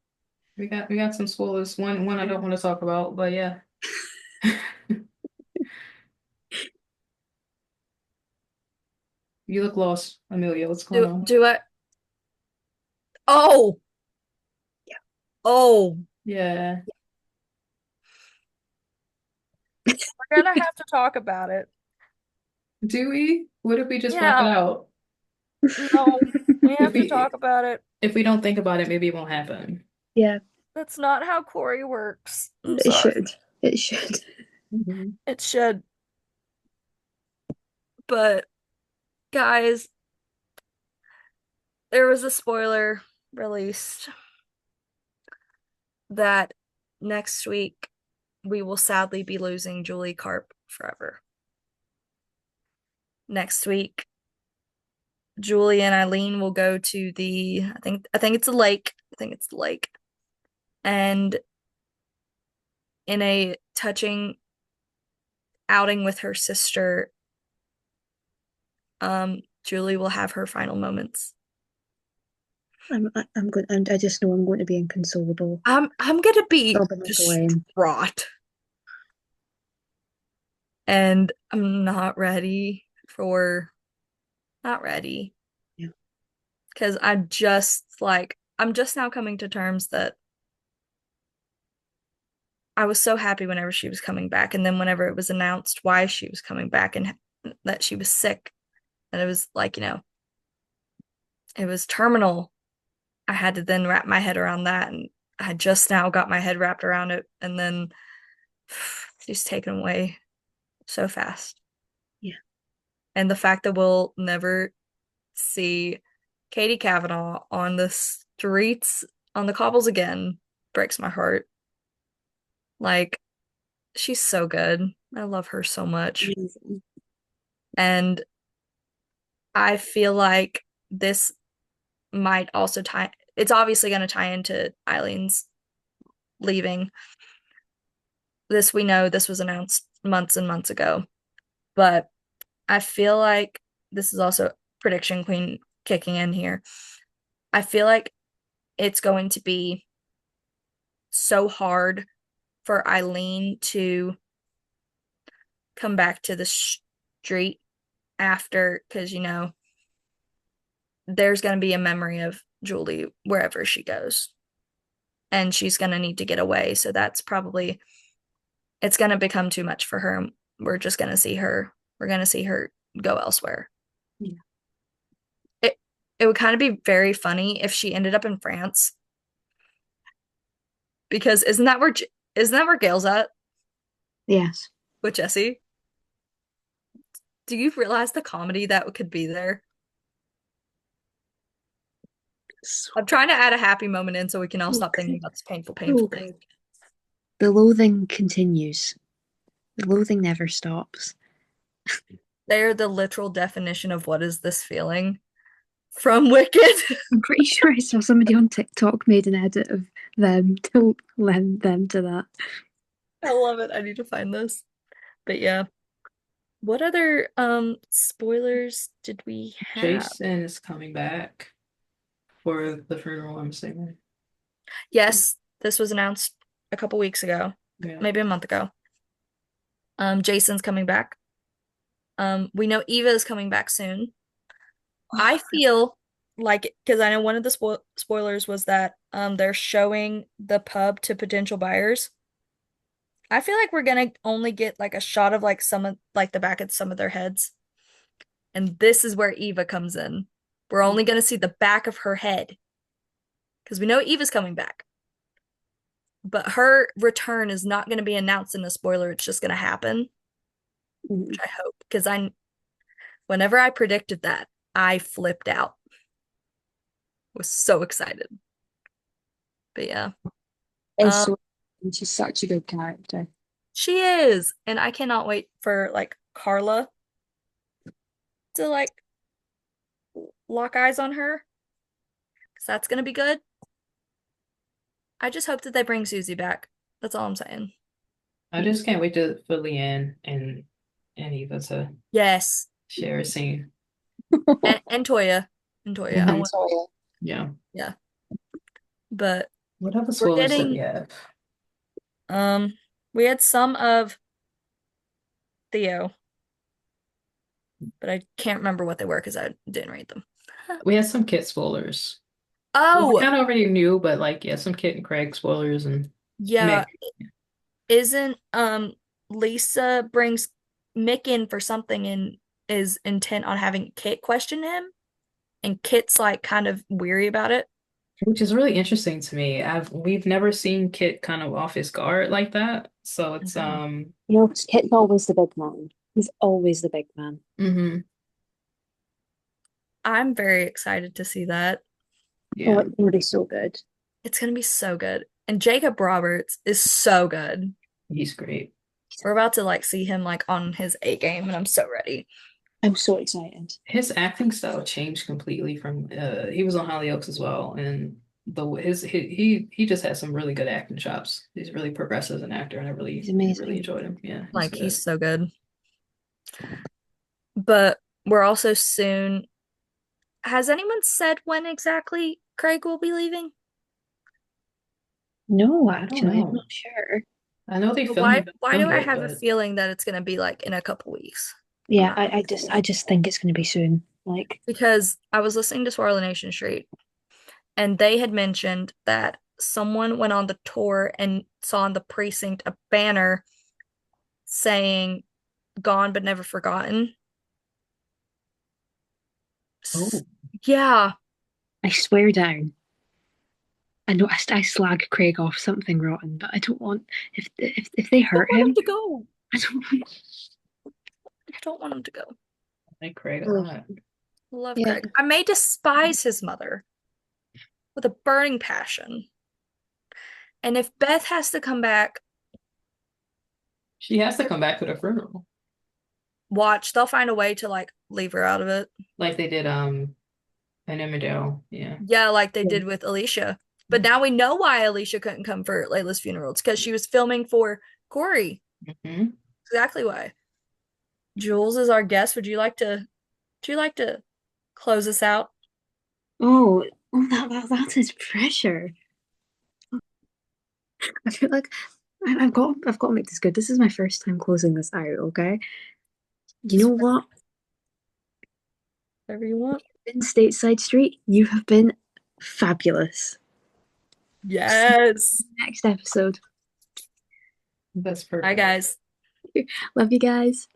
we got some spoilers. One I don't want to talk about, but yeah. You look lost, Amelia. What's going on? Do I? Oh, oh, Yeah. we're gonna have to talk about it. Do we? What if we just block it Yeah, out? no, we If have to we talk about it. if we don't think about it, maybe it won't happen. Yeah, That's not how Corey works. I'm it sorry. should. It should. Mhm. It should. But guys, there was a spoiler. released that next week we will sadly be losing Julie Carp forever. Next week, Julie and Eileen will go to the I think it's a lake. I think it's the lake. And in a touching outing with her sister, Julie will have her final moments. I'm good. I just know I'm going to be inconsolable. I'm gonna be Sobbing like a lamb. distraught, and I'm not ready Yeah. because I'm just now coming to terms that I was so happy whenever she was coming back, and then whenever it was announced why she was coming back and that she was sick, and it was like, it was terminal. I had to then wrap my head around that, and I just now got my head wrapped around it, and then she's taken away so fast. Yeah. And the fact that we'll never see Katie Kavanaugh on the streets, on the cobbles again, breaks my heart. Like, she's so good. I love her so much. Amazing. And I feel like this might also it's obviously going to tie into Eileen's leaving. This we know this was announced months and months ago, but I feel like this is also prediction queen kicking in here. I feel like it's going to be so hard for Eileen to come back to the street after, because there's going to be a memory of Julie wherever she goes, and she's going to need to get away. So that's probably it's going to become too much for her. We're just going to see her. We're going to see her go elsewhere. Yeah. It it would kind of be very funny if she ended up in France, because isn't that where Gail's at Yes. with Jesse? Do you realize the comedy that could be there? So, I'm trying to add a happy moment in so we can all so stop thinking good. about this painful, So painful thing. good. The loathing continues. The loathing never stops. They're the literal definition of what is this feeling from Wicked. I'm pretty sure I saw somebody on TikTok made an edit of them to lend them to that. I love it. I need to find this. But yeah. What other spoilers did we have? Jason is coming back for the funeral, I'm assuming. Yes, this was announced a couple weeks ago, Yeah. maybe a month ago. Jason's coming back. We know Eva is coming back soon. I Oh, feel like, because I know one of the spoilers was that they're showing the pub to potential buyers. I feel like we're gonna only get like a shot of like some of like the back of some of their heads. And this is where Eva comes in. We're only gonna see the back of her head because we know Eva's coming back. But her return is not gonna be announced in a spoiler. It's just gonna happen, which mm. I hope. Because whenever I predicted that, I flipped out. Was so excited. But yeah. It's Um, so. And she's such a good character. she is. And I cannot wait for like Carla to like lock eyes on her. Because that's gonna be good. I just hope that they bring Susie back. That's all I'm saying. I just can't wait for Leanne and Eva to Yes. share a scene. And Toya. And Toya. I Hmm. want Yeah. yeah. But What other we're spoilers did we getting have? um we had some of Theo, but I can't remember what they were because I didn't read them. We had some Kit spoilers. Well, we Oh, kind of already knew, but like, yeah, some Kit and Craig spoilers and yeah. Mick. Isn't Lisa brings Mick in for something and is intent on having Kit question him, and Kit's like kind of weary about it. Which is really interesting to me. We've never seen Kit kind of off his guard like that. So it's Mhm. You know, Kit's always the big man. He's always the big man. hmm I'm very excited to see that. Oh, Yeah, it's gonna be so good. It's gonna be so good. And Jacob Roberts is so good. he's great. We're about to like see him like on his A game, and I'm so ready. I'm so excited. His acting style changed completely from he was on Hollyoaks as well, and he just has some really good acting chops. He's really progressive as an actor, and He's really amazing. enjoyed him. Yeah, he's Like he's good. so good. But we're also soon. Has anyone said when exactly Craig will be leaving? No, I don't actually, I'm know. not sure. I know they But why haven't why do filmed I it, have a but feeling that it's gonna be like in a couple weeks? Yeah, I just think it's gonna be soon. Like, Because I was listening to Coronation Street and they had mentioned that someone went on the tour and saw in the precinct a banner saying gone but never forgotten. oh, Yeah, I swear down. I know I slag Craig off something rotten, but I don't want if they I don't hurt want him him. to go. I don't. I don't want him to go. I like Craig a Oh, lot. Love yeah. Craig. I may despise his mother with a burning passion. And if Beth has to come back, She has to come back to the funeral, watch, they'll find a way to like leave her out of it. like they did in Emmerdale. Yeah. Yeah, like they Yeah. did with Alicia. But now we know why Alicia couldn't come for Layla's funeral. It's because she was filming for Corey. Hmm. Exactly why. Jules is our guest. Would you like to close us out? Oh, oh, that is pressure. I feel like I've got to make this good. This is my first time closing this out. Okay. You know what? Whatever you want. In Stateside Street, you have been fabulous. See Yes. you next episode. That's Hi perfect. guys. Love you guys.